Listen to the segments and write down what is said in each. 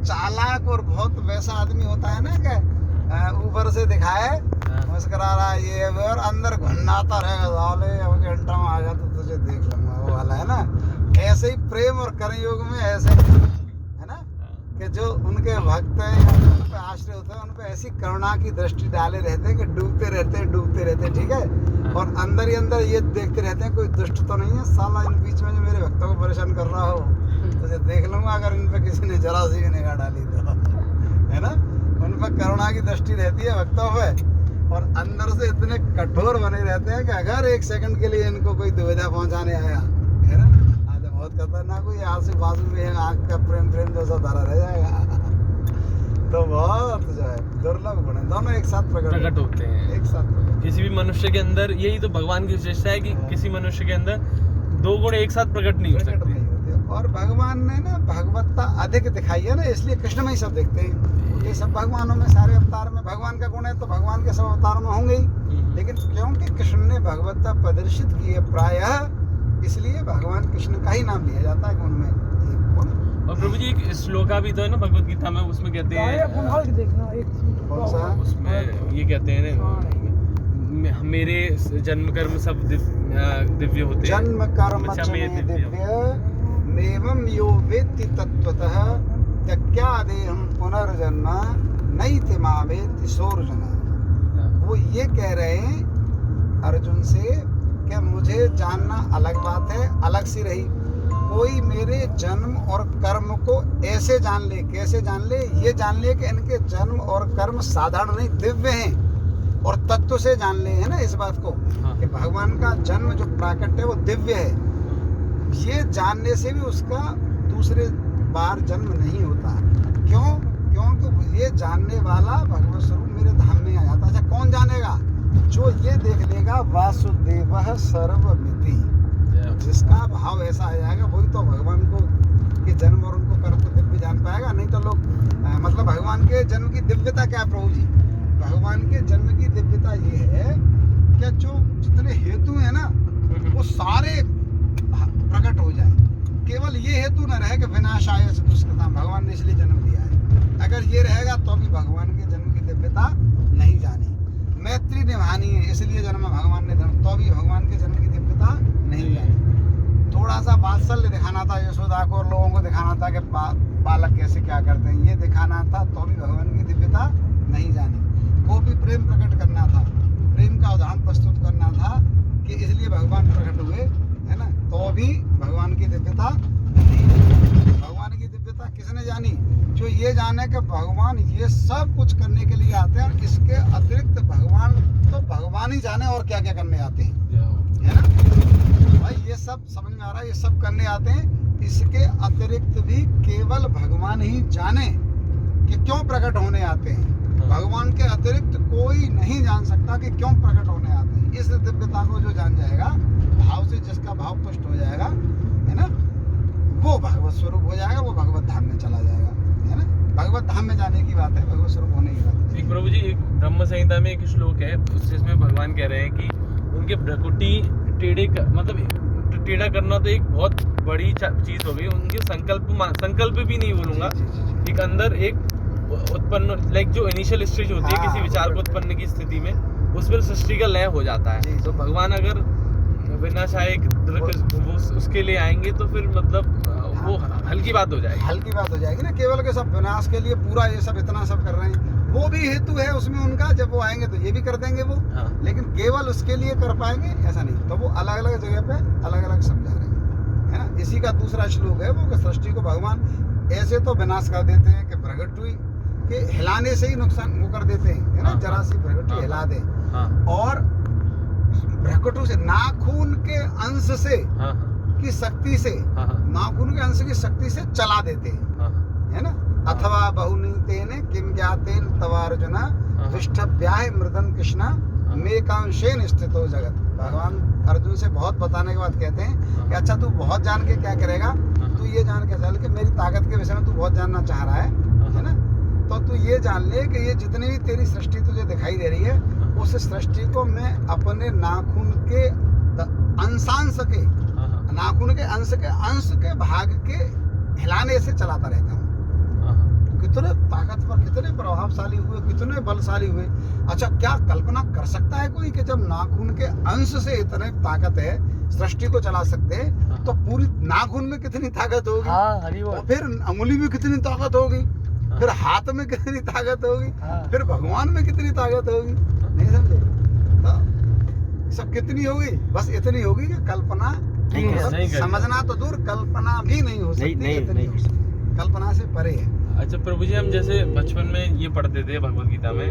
चालाक और बहुत वैसा आदमी होता है ना कि ऊपर से दिखाए मुस्कुरा रहा है ये वो, और अंदर घुन्नाता रहेगा, साले अब घंटा में आ गया तो तुझे देख लूंगा, वो वाला है ना। ऐसे ही प्रेम और कर्मयोग में ऐसे है ना कि जो उनके भक्त हैं या उन पे आश्रय होते हैं, उन पे ऐसी करुणा की दृष्टि डाले रहते हैं कि डूबते रहते हैं, ठीक है। और अंदर ही अंदर ये देखते रहते हैं कोई दुष्ट तो नहीं है साला इन बीच में जो मेरे भक्तों को परेशान कर रहा हो, तुझे देख लूंगा अगर इन पे किसी ने जरा सी भी निगाह डाली तो, है ना। उन पर करुणा की दृष्टि रहती है भक्तों पे, और अंदर से इतने कठोर बने रहते हैं कि अगर एक सेकंड के लिए इनको कोई दुविधा पहुंचाने आया है ना, आज बहुत खतरनाक हुई, आजू बाजू में आँख का प्रेम जैसा धरा रह जाएगा। तो बहुत जो है दुर्लभ गुण है, दोनों एक साथ प्रकट होते हैं, एक साथ प्रकट। किसी भी मनुष्य के अंदर यही तो भगवान की विशेषता है कि किसी मनुष्य के अंदर दो गुण एक साथ प्रकट नहीं हो सकते। और भगवान ने ना भगवत्ता अधिक दिखाई है ना, इसलिए कृष्ण में ही सब देखते हैं। ये सब भगवानों में, सारे अवतार में भगवान का गुण है तो भगवान के सब अवतार में होंगे ही, लेकिन क्योंकि कृष्ण ने भगवत्ता प्रदर्शित की है प्रायः, इसलिए भगवान कृष्ण का ही नाम लिया जाता है उनमें एक गुण। और प्रभु जी एक श्लोका भी तो है ना भगवत गीता में, उसमें कहते हैं देखना एक कौन सा, उसमें ये कहते हैं ना, मेरे जन्म कर्म सब दिव्य होते हैं, जन्म कर्म च मे दिव्य मेवं यो वेत्ति तत्त्वतः त्यक्त्यादेहं पुनर्जन्म नैति मावेत्ति सोऽर्जुन। वो ये कह रहे हैं अर्जुन से कि मुझे जानना अलग बात है, अलग सी रही, कोई मेरे जन्म और कर्म को ऐसे जान ले, कैसे जान ले, ये जान ले कि इनके जन्म और कर्म साधारण नहीं दिव्य हैं, और तत्व से जान ले, है ना इस बात को कि भगवान का जन्म जो प्राकट्य है वो दिव्य है। ये जानने से भी उसका दूसरे बार जन्म नहीं होता। क्यों? क्योंकि ये जानने वाला भगवत स्वरूप मेरे धाम में आ जाता है। अच्छा कौन जानेगा? जो ये देख लेगा वासुदेवः सर्वमिति, जिसका भाव ऐसा आ जाएगा वही तो भगवान को के जन्म और उनको कर्म को दिव्य जान पाएगा। नहीं तो लोग मतलब भगवान के जन्म की दिव्यता क्या है प्रभु जी? भगवान के जन्म की दिव्यता ये है कि जो जितने हेतु है ना वो सारे प्रकट हो जाए। केवल ये हेतु न रहे कि विनाशाय दुष्कृताम, भगवान ने इसलिए जन्म दिया है। अगर ये रहेगा तो भी भगवान के जन्म की दिव्यता नहीं जानी। मैत्री निभानी है इसलिए जन्म भगवान ने जन्म, तो भी भगवान के जन्म की दिव्यता नहीं जानी। थोड़ा सा वात्सल्य दिखाना था यशोदा को और लोगों को दिखाना था कि बालक कैसे क्या करते हैं, ये दिखाना था, तो भी भगवान की दिव्यता नहीं जानी। वो भी प्रेम प्रकट करना था, प्रेम का उदाहरण प्रस्तुत करना था कि इसलिए भगवान प्रकट हुए, है ना, तो भी भगवान की दिव्यता नहीं। भगवान की दिव्यता किसने जानी? जो ये जाने कि भगवान ये सब कुछ करने के लिए आते हैं, और इसके अतिरिक्त भगवान तो भगवान ही जाने और क्या क्या करने आते हैं, है ना भाई। ये सब समझ में आ रहा है, ये सब करने आते हैं, इसके अतिरिक्त भी केवल भगवान ही जाने कि क्यों प्रकट होने आते हैं। भगवान के अतिरिक्त कोई नहीं जान सकता कि क्यों प्रकट होने आते हैं। इस दिव्यता को जो जान जाएगा, भाव से जिसका भाव पुष्ट हो जाएगा, है ना, वो भगवत स्वरूप हो जाएगा, वो भगवत धाम में चला जाएगा, है ना। भगवत धाम में जाने की बात है, भगवत स्वरूप होने की बात है। एक प्रभु जी एक ब्रह्म संहिता में एक श्लोक है, उसमें भगवान कह रहे हैं कि उनके भ्रकुटी मतलब टेढ़ा करना तो एक बहुत बड़ी चीज हो गई। उनके संकल्प भी नहीं बोलूंगा, एक अंदर एक उत्पन्न लाइक जो इनिशियल स्टेज होती है किसी विचार को उत्पन्न की स्थिति में, उस पर सृष्टि का लय हो जाता है। तो भगवान अगर विनाशाय वो उसके लिए आएंगे तो फिर मतलब वो हल्की बात हो जाएगी, हल्की बात हो जाएगी ना। केवल के सब विनाश के लिए पूरा ये सब इतना सब कर रहे हैं, वो भी हेतु है उसमें उनका, जब वो आएंगे तो ये भी कर देंगे वो, लेकिन केवल उसके लिए कर पाएंगे ऐसा नहीं। तो वो अलग अलग जगह पे अलग अलग समझा रहे हैं, है ना। इसी का दूसरा श्लोक है वो, सृष्टि को भगवान ऐसे तो विनाश कर देते हैं कि प्रगटुई के हिलाने से ही नुकसान वो कर देते हैं, है ना। जरा सी प्रगटुई हिला दे, और भ्रकुटु से नाखून के अंश से की शक्ति से, नाखून के अंश की शक्ति से चला देते हैं, है ना। अथवा बहुनीतेन किम ज्ञातेन तवार्जुन विष्ठभ्याय मृदन कृष्ण मेकांशेन स्थितो जगत। भगवान अर्जुन से बहुत बताने के बाद कहते हैं कि अच्छा तू बहुत जान के क्या करेगा, तू ये जान के चल कि मेरी ताकत के विषय में तू बहुत जानना चाह रहा है ना। तो तू ये जान ले कि ये जितनी भी तेरी सृष्टि तुझे दिखाई दे रही है, उस सृष्टि को मैं अपने नाखून के अंशांश के, नाखून के अंश के भाग के हिलाने से चलाता रहता हूँ। कितने ताकतवर, कितने प्रभावशाली हुए, कितने बलशाली हुए। अच्छा, क्या कल्पना कर सकता है कोई कि जब नाखून के अंश से इतने ताकत है, सृष्टि को चला सकते हैं, तो पूरी नाखून में कितनी ताकत होगी, और फिर अंगुली में कितनी ताकत होगी, फिर हाथ में कितनी ताकत होगी, फिर भगवान में कितनी ताकत होगी। नहीं समझे? तो सब कितनी होगी, बस इतनी होगी कि कल्पना नहीं समझना तो दूर, कल्पना भी नहीं हो सकती, इतनी हो सकती, कल्पना से परे है। अच्छा प्रभु जी, हम जैसे बचपन में ये पढ़ते थे भगवत गीता में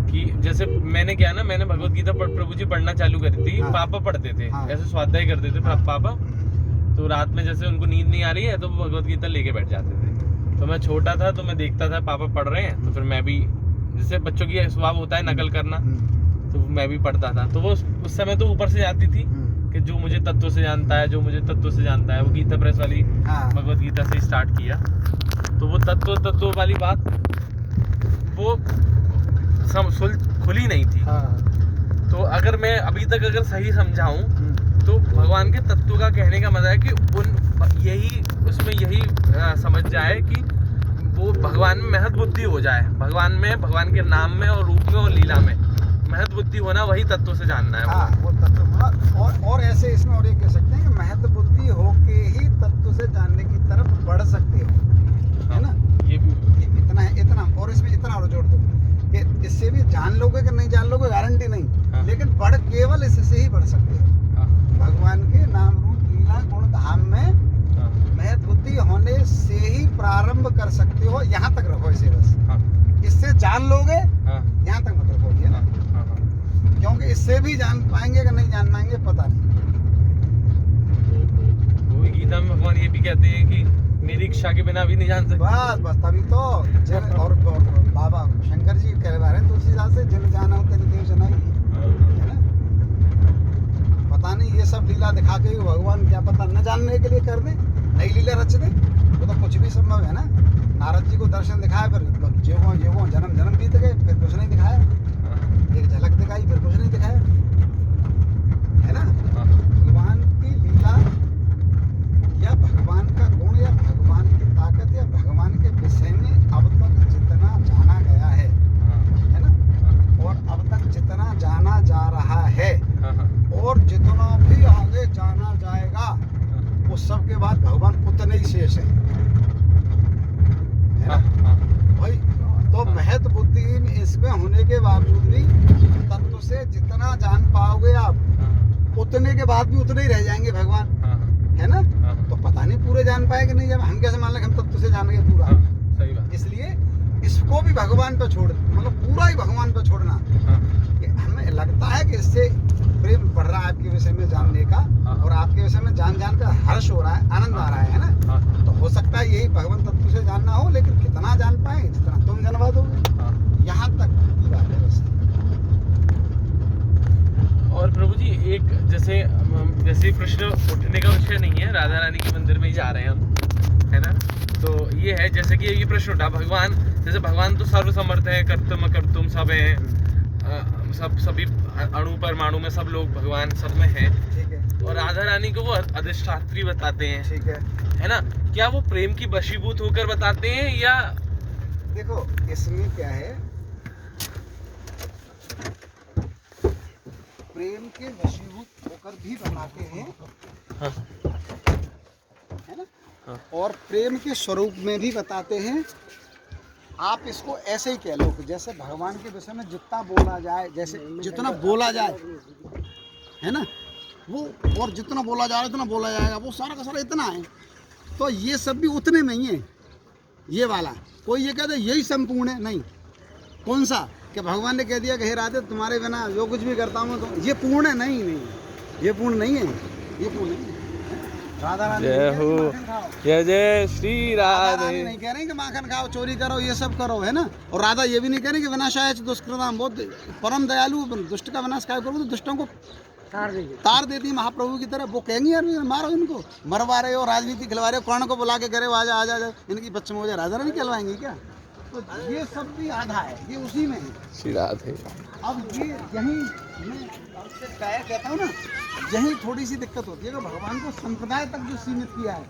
कि जैसे मैंने क्या ना, मैंने भगवत गीता प्रभु जी पढ़ना चालू करी थी। हाँ। पापा पढ़ते थे, हाँ। ऐसे स्वाध्याय करते थे पापा। तो रात में जैसे उनको नींद नहीं आ रही है तो वो भगवत गीता लेके बैठ जाते थे। तो मैं छोटा था तो मैं देखता था पापा पढ़ रहे हैं, तो फिर मैं भी, जैसे बच्चों की स्वभाव होता है नकल करना, तो मैं भी पढ़ता था। तो वो उस समय तो ऊपर से जाती थी कि जो मुझे तत्व से जानता है, जो मुझे तत्व से जानता है। वो गीता प्रेस वाली भगवत गीता से स्टार्ट किया, तो वो तत्व वाली बात वो खुली नहीं थी। तो अगर मैं अभी तक अगर सही समझाऊं तो भगवान के तत्व का कहने का मतलब है कि यही उसमें यही समझ जाए कि वो भगवान में महत बुद्धि हो जाए, भगवान के नाम में और रूप में और लीला में महत बुद्धि होना, वही तत्व से जानना है। हाँ, वो तत्व। और ऐसे इसमें और ये कह सकते हैं कि महत बुद्धि होके ही तत्व से जानने की तरफ बढ़ सकते हो, है ना? ये इतना है, इतना। और इसमें इतना और जोड़ दो कि इससे भी जान लोगे कि नहीं जान लोगे गारंटी नहीं, हाँ। लेकिन बढ़ केवल इससे ही बढ़ सकते हो। हाँ। भगवान के नाम रूप लीला गुण धाम में हाँ। महत बुद्धि होने से ही प्रारंभ कर सकते हो। यहाँ तक रखो इसे बस। हाँ। इससे जान लोगे, हाँ। यहाँ तक मत रखोगे ना, क्योंकि इससे भी जान पाएंगे कि नहीं जान पाएंगे पता नहीं। वो गीता में भगवान ये भी कहते हैं कि मेरी इच्छा के बिना भी नहीं जान सकते। बस तभी तो और बाबा शंकर जी कह रहे हैं तुलसीदास से, जिन जाना हो तेरे देव जनाई, है ना? पता नहीं ये सब लीला दिखा के भगवान क्या पता न जानने के लिए कर दे, नई लीला रच दे, वो तो कुछ भी संभव है ना। नारद जी को दर्शन दिखाया, फिर जो जन्म बीत गए, फिर कुछ नहीं दिखाया, एक झलक दिखाई, फिर कुछ नहीं दिखाया, है ना? भगवान की लीला या भगवान का गुण या भगवान की ताकत या भगवान के विषय में अब तक जितना जाना गया है ना, और अब तक जितना जाना जा रहा है, और जितना भी आगे जाना जाएगा, उस सब के बाद भगवान उतने ही शेष है ना भाई। तो महत बुद्धि इसमें होने के बावजूद भी तत्व से जितना जान पाओगे आप, उतने के बाद भी उतने ही रह जाएंगे भगवान, है ना? तो पता नहीं पूरे जान पाए कि नहीं, जब हम कैसे मान लें हम तत्व से जानेंगे पूरा। सही बात। इसलिए इसको भी भगवान पे छोड़, मतलब पूरा ही भगवान पे छोड़ना। कि हमें लगता है कि इससे प्रेम बढ़ रहा है आपके विषय में जानने का, और आपके विषय में जान कर हर्ष हो रहा है, आनंद आ रहा है ना? तो हो सकता है यही भगवान तत्व से जानना हो, लेकिन कितना जान पाए, जितना तुम जनवा दोगे, यहाँ तक की बात है बस। और प्रभु जी एक जैसे प्रश्न उठने का विषय नहीं है, राधा रानी के मंदिर में ही जा रहे हैं हम, है ना? तो ये है जैसे कि ये प्रश्न उठा, भगवान जैसे भगवान तो सर्वसमर्थ है, कर्तुम सब है, सभी अणु परमाणु में सब लोग भगवान सब में हैं, ठीक है। और राधा रानी को वो अधिष्ठात्री बताते हैं, ठीक है ना? क्या वो प्रेम की वशीभूत होकर बताते हैं, या देखो इसमें क्या है, प्रेम के वशीभूत होकर भी बताते हैं, है ना? और प्रेम के स्वरूप में भी बताते हैं। आप इसको ऐसे ही कह लो कि जैसे भगवान के विषय में जितना बोला जाए, जैसे जितना बोला जाए, है ना, वो, और जितना बोला जा रहा है उतना बोला जाएगा, वो सारा का सारा इतना है। तो ये सब भी उतने में ही है। ये वाला कोई ये कहते यही संपूर्ण है, नहीं। कौन सा कि भगवान ने कह दिया कि हे राधे तुम्हारे बिना जो कुछ भी करता हूँ तो ये पूर्ण है, नहीं, ये पूर्ण नहीं है, ये पूर्ण नहीं है। राधा रानी जय हो, जय जय श्री राधे। नहीं कह रहे कि माखन खाओ, चोरी करो, ये सब करो, है ना? और राधा ये भी नहीं कह रही कि विनाशाय दुष्कृताम, बहुत परम दयालु, दुष्ट का विनाश काय करो, तो दुष्टों को तार देती महाप्रभु की तरह। वो कहेंगे यार मारो इनको, मरवा रहे हो, राजनीति खिलवा रहे हो, कर्ण को बुला के करे आजा आजा आजा, इनकी बच्चे में हो जाए, राधा रानी कहलवाएंगी क्या? तो ये सब भी आधा है, ये उसी में है। श्री राधे। अब ये यही मैं आपसे कहता हूँ ना, यही थोड़ी सी दिक्कत होती है कि भगवान को संप्रदाय तक जो सीमित किया है,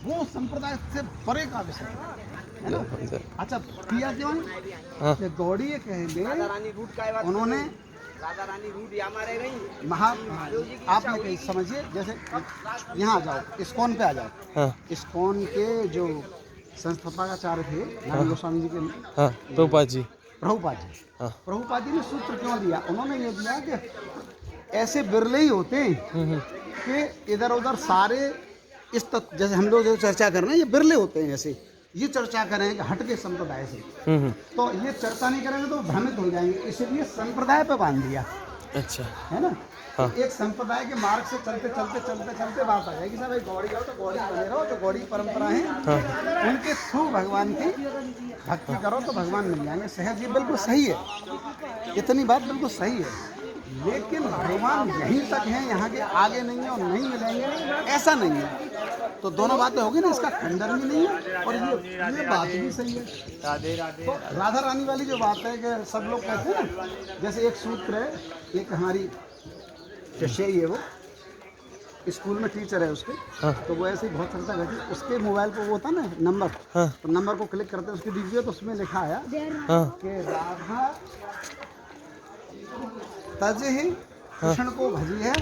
वो संप्रदाय से परे का विषय है। है ना। अच्छा किया क्यों हाँ। कि गौड़ी ये कहले उन्होंने राधा रानी रूट हमारे गई महा आपने कहीं समझिए, जैसे यहाँ आ जाओ, इस्कॉन पे आ जाओ। हाँ इस्कॉन के जो संस्थापकाचार्य थे नारायण गोस्वामी जी के हाँ प्रभुपाद जी। प्रभुपाद जी, हाँ। प्रभुपाद जी ने सूत्र क्यों दिया? उन्होंने ये दिया कि ऐसे बिरले ही होते हैं कि इधर उधर सारे इस तत्व, जैसे हम लोग जो चर्चा कर रहे हैं ये बिरले होते हैं, जैसे ये चर्चा करें कि हट के संप्रदाय से, तो ये चर्चा नहीं करेंगे तो भ्रमित हो जाएंगे, इसलिए संप्रदाय पे बांध दिया, अच्छा। है ना। हाँ। एक संप्रदाय के मार्ग से चलते चलते चलते चलते बात आ जाएगी, साहब गौड़ी जाओ तो गौड़ी बने रहो, जो गौड़ी परंपरा है उनके थ्रू भगवान की भक्ति करो तो भगवान मिल जाएंगे। सहज ये बिल्कुल सही है, इतनी बात बिल्कुल सही है, लेकिन भगवान यहीं तक है, यहाँ के आगे नहीं है और नहीं मिलेंगे ऐसा नहीं है। तो दोनों बातें होगी ना, इसका खंडन भी नहीं है और ये बात भी सही है। राधे राधे। तो राधा रानी वाली जो बात है कि सब लोग कहते हैं ना, जैसे एक सूत्र है, एक हमारी शिष्य ही है, वो स्कूल में टीचर है उसके, तो वो ऐसे ही बहुत चर्चा करती है, उसके मोबाइल पर वो होता ना नंबर, तो नंबर को क्लिक करते उसकी दीजिए तो उसमें लिखा आया कि राधा तज ही कृष्ण को भजी है,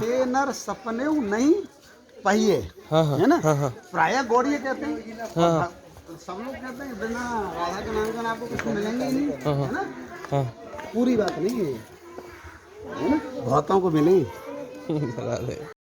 ते नर सपने नहीं पहिए, है ना। प्राय गौड़िया कहते हैं, सब लोग कहते हैं बिना राधा के नाम का आपको कुछ मिलेंगे ही नहीं, है ना। पूरी बात नहीं है ना, बहुतों को मिले।